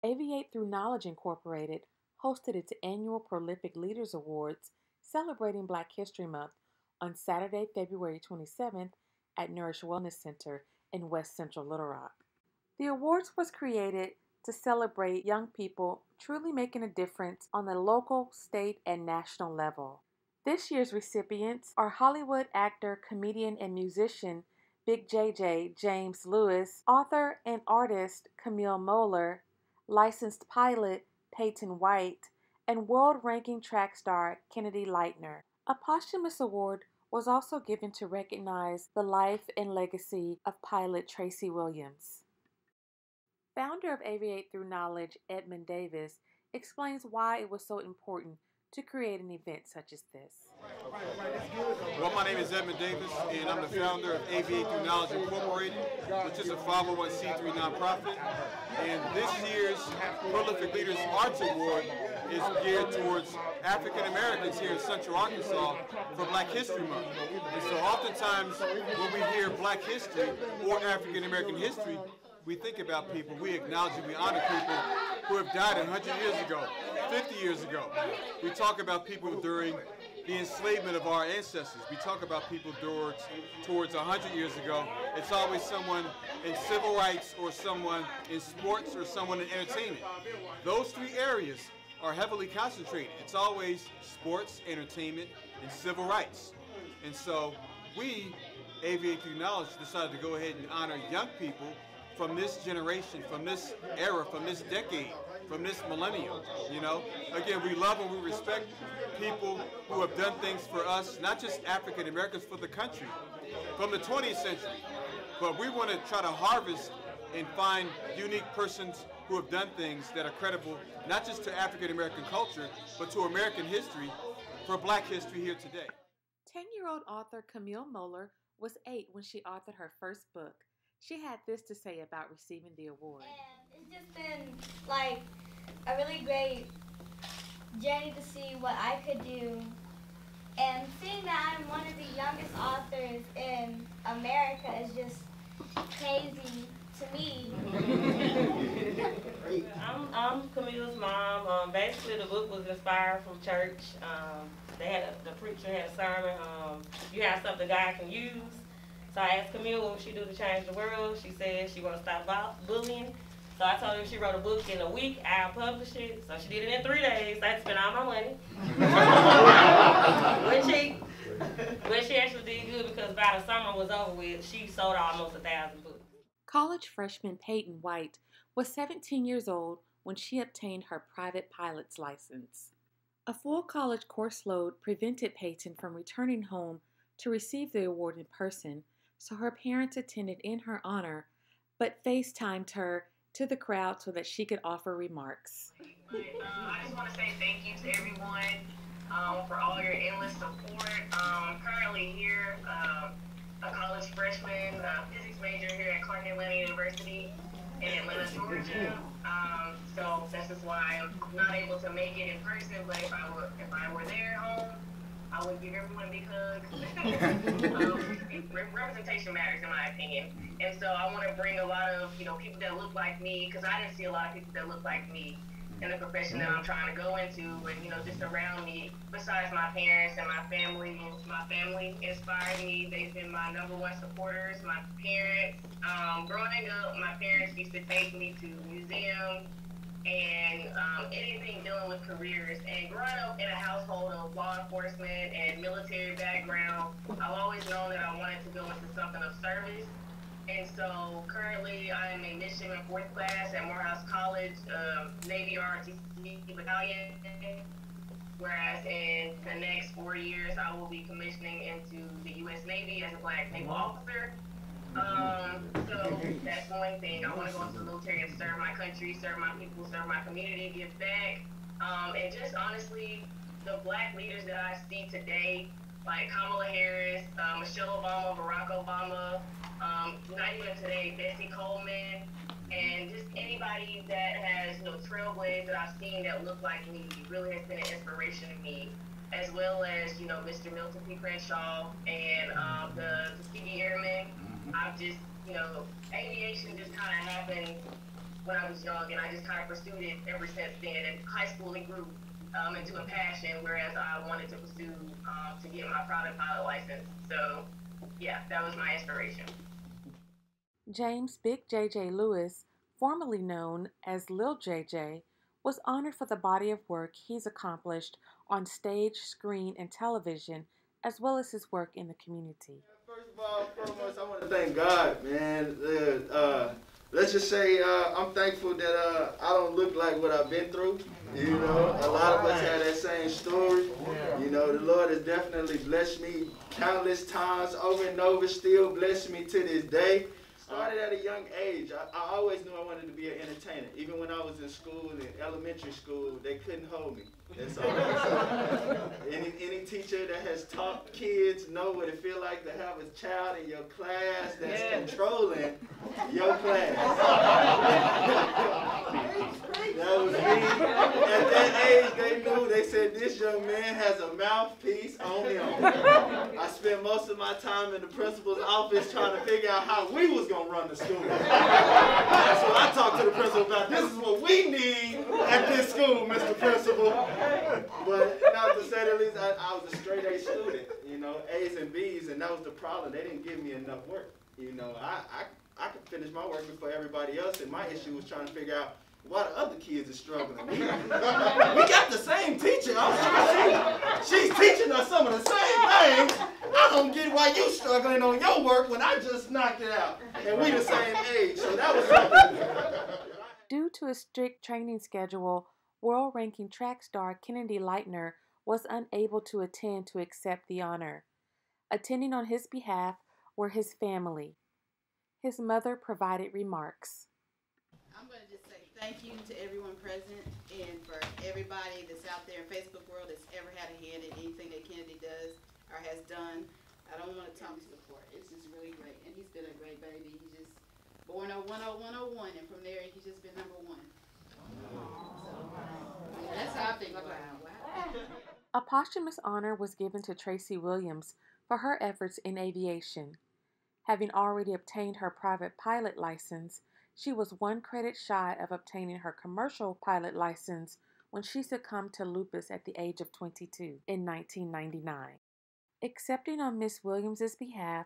Aviate Through Knowledge Incorporated hosted its annual Prolific Leaders Awards celebrating Black History Month on Saturday, February 27th at Nourish Wellness Center in West Central Little Rock. The awards was created to celebrate young people truly making a difference on the local, state, and national level. This year's recipients are Hollywood actor, comedian, and musician Big JJ James Lewis, author and artist Kamille Mohler, licensed pilot Paityn White, and world-ranking track star Kennedy Lightner. A posthumous award was also given to recognize the life and legacy of pilot Traci Williams. Founder of Aviate Through Knowledge, Edmund Davis, explains why it was so important to create an event such as this. Well, my name is Edmund Davis, and I'm the founder of Aviate Through Knowledge Incorporated, which is a 501c3 nonprofit. And this year's Prolific Leaders Arts Award is geared towards African Americans here in Central Arkansas for Black History Month. And so oftentimes when we hear Black history or African American history, we think about people, we acknowledge and we honor people who have died 100 years ago, 50 years ago. We talk about people during the enslavement of our ancestors. We talk about people towards 100 years ago. It's always someone in civil rights or someone in sports or someone in entertainment. Those three areas are heavily concentrated. It's always sports, entertainment, and civil rights. And so we, Aviate Through Knowledge, decided to go ahead and honor young people from this generation, from this era, from this decade, from this millennium, you know? Again, we love and we respect people who have done things for us, not just African Americans, for the country, from the 20th century. But we want to try to harvest and find unique persons who have done things that are credible, not just to African American culture, but to American history, for Black history here today. 10-year-old author Kamille Mohler was 8 when she authored her first book. She had this to say about receiving the award. And it's just been like a really great journey to see what I could do. And seeing that I'm one of the youngest authors in America is just crazy to me. I'm Camille's mom. Basically, the book was inspired from church. The preacher had a sermon. You have something God can use. So I asked Camille what would she do to change the world. She said she want to stop bullying. So I told her if she wrote a book in a week, I'll publish it. So she did it in 3 days. I had to spend all my money. But she actually did good because by the summer was over with, she sold almost 1,000 books. College freshman Paityn White was 17 years old when she obtained her private pilot's license. A full college course load prevented Paityn from returning home to receive the award in person, so her parents attended in her honor, but FaceTimed her to the crowd so that she could offer remarks. I just want to say thank you to everyone for all your endless support. Currently here, a college freshman, physics major here at Clark Atlanta University in Atlanta, Georgia. So this is why I'm not able to make it in person, but if I were there at home, I would give everyone a big hug. Representation matters, in my opinion. And so I want to bring a lot of, people that look like me, because I didn't see a lot of people that look like me in the profession that I'm trying to go into. And, just around me, besides my parents and my family inspired me. They've been my #1 supporters. My parents, growing up, my parents used to take me to museums and anything dealing with careers. And growing up in a household of law enforcement and military background, I've always known that I wanted to go into something of service. And so currently I am a midshipman 4th class at Morehouse College, Navy ROTC Battalion, whereas in the next 4 years I will be commissioning into the U.S. Navy as a Black naval officer. So that's one thing. I want to go into the military and serve my country, serve my people, serve my community, give back. And just honestly, the Black leaders that I see today, like Kamala Harris, Michelle Obama, Barack Obama, not even today, Bessie Coleman, and just anybody that has, trailblazed that I've seen that look like me really has been an inspiration to me, as well as, Mr. Milton P. Crenshaw and the Tuskegee Airmen. I've just, aviation just kind of happened when I was young, and I just kind of pursued it ever since then. In high school, it grew into a passion, whereas I wanted to pursue to get my private pilot license. So, yeah, that was my inspiration. James Big JJ Lewis, formerly known as Lil JJ, was honored for the body of work he's accomplished on stage, screen, and television, as well as his work in the community. First of all, foremost, I want to thank God, man. Let's just say I'm thankful that I don't look like what I've been through. You know, a lot of us have that same story. You know, the Lord has definitely blessed me countless times, over and over, still blessing me to this day. Started at a young age. I always knew I wanted to be an entertainer. Even when I was in school, in elementary school, they couldn't hold me. That's all. Any teacher that has taught kids know what it feels like to have a child in your class that's controlling your class. That was me. At that age, they knew. They said, this young man has a mouthpiece on him. I spent most of my time in the principal's office trying to figure out how we was going to run the school. That's what I talked to the principal about. This is what we need at this school, Mr. Principal. But not to say the least, I was a straight A student, you know, A's and B's, and that was the problem. They didn't give me enough work. You know, I could finish my work before everybody else, and my issue was trying to figure out why the other kids are struggling. We got the same teacher. I'm sure she's teaching us some of the same things. I don't get why you struggling on your work when I just knocked it out. And we the same age, so that was something. Due to a strict training schedule, world-ranking track star Kennedy Lightner was unable to attend to accept the honor. Attending on his behalf were his family. His mother provided remarks. I'm going to just say thank you to everyone present and for everybody that's out there in Facebook world that's ever had a hand in anything that Kennedy does or has done. I don't want to tell him to support. It's just really great. And he's been a great baby. He's just born 010101, and from there he's just been number one. So, that's how I think about it. Wow. A posthumous honor was given to Traci Williams for her efforts in aviation. Having already obtained her private pilot license, she was one credit shy of obtaining her commercial pilot license when she succumbed to lupus at the age of 22 in 1999. Accepting on Miss Williams' behalf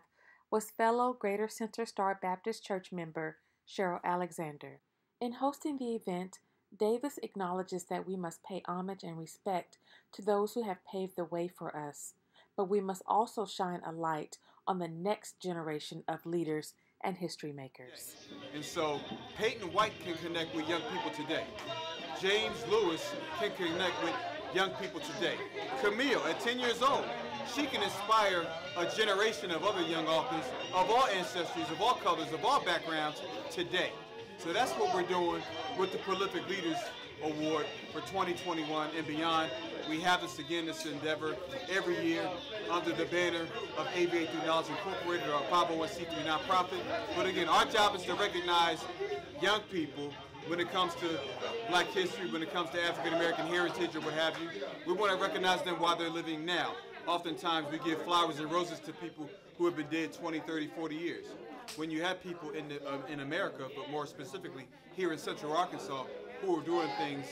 was fellow Greater Center Star Baptist Church member Cheryl Alexander. In hosting the event, Davis acknowledges that we must pay homage and respect to those who have paved the way for us, but we must also shine a light on the next generation of leaders and history makers. And so Paityn White can connect with young people today. James Lewis can connect with young people today. Kamille, at 10 years old, she can inspire a generation of other young authors of all ancestries, of all colors, of all backgrounds today. So that's what we're doing with the Prolific Leaders Award for 2021 and beyond. We have this again, this endeavor, every year under the banner of Aviate Through Knowledge Incorporated, our 501c3 nonprofit. But again, our job is to recognize young people when it comes to Black history, when it comes to African American heritage or what have you. We want to recognize them while they're living now. Oftentimes we give flowers and roses to people who have been dead 20, 30, 40 years. When you have people in America, but more specifically here in Central Arkansas, who are doing things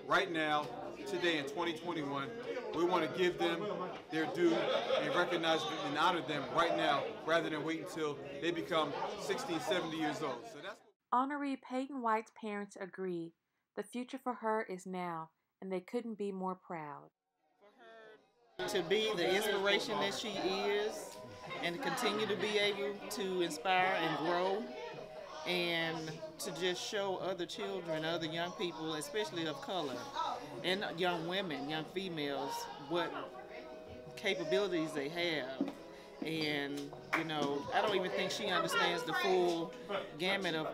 right now, today in 2021, we want to give them their due and recognize and honor them right now rather than wait until they become 16, 70 years old. So that's Honoree Paityn White's parents agree the future for her is now, and they couldn't be more proud. To be the inspiration that she is and to continue to be able to inspire and grow and to just show other children, other young people, especially of color, and young women, young females, what capabilities they have. And, you know, I don't even think she understands the full gamut of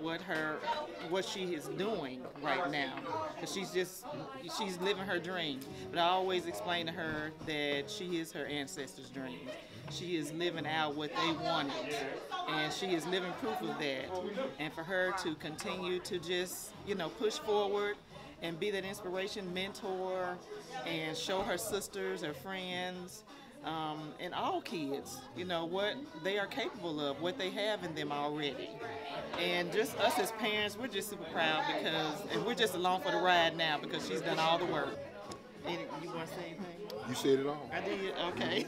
what she is doing right now. Because she's living her dream. But I always explain to her that she is her ancestors' dream. She is living out what they wanted. And she is living proof of that. And for her to continue to just, you know, push forward and be that inspiration, mentor, and show her sisters, her friends, and all kids, you know, what they are capable of, what they have in them already. And just us as parents, we're just super proud and we're just along for the ride now because she's done all the work. You want to say anything? You said it all. I did? Okay.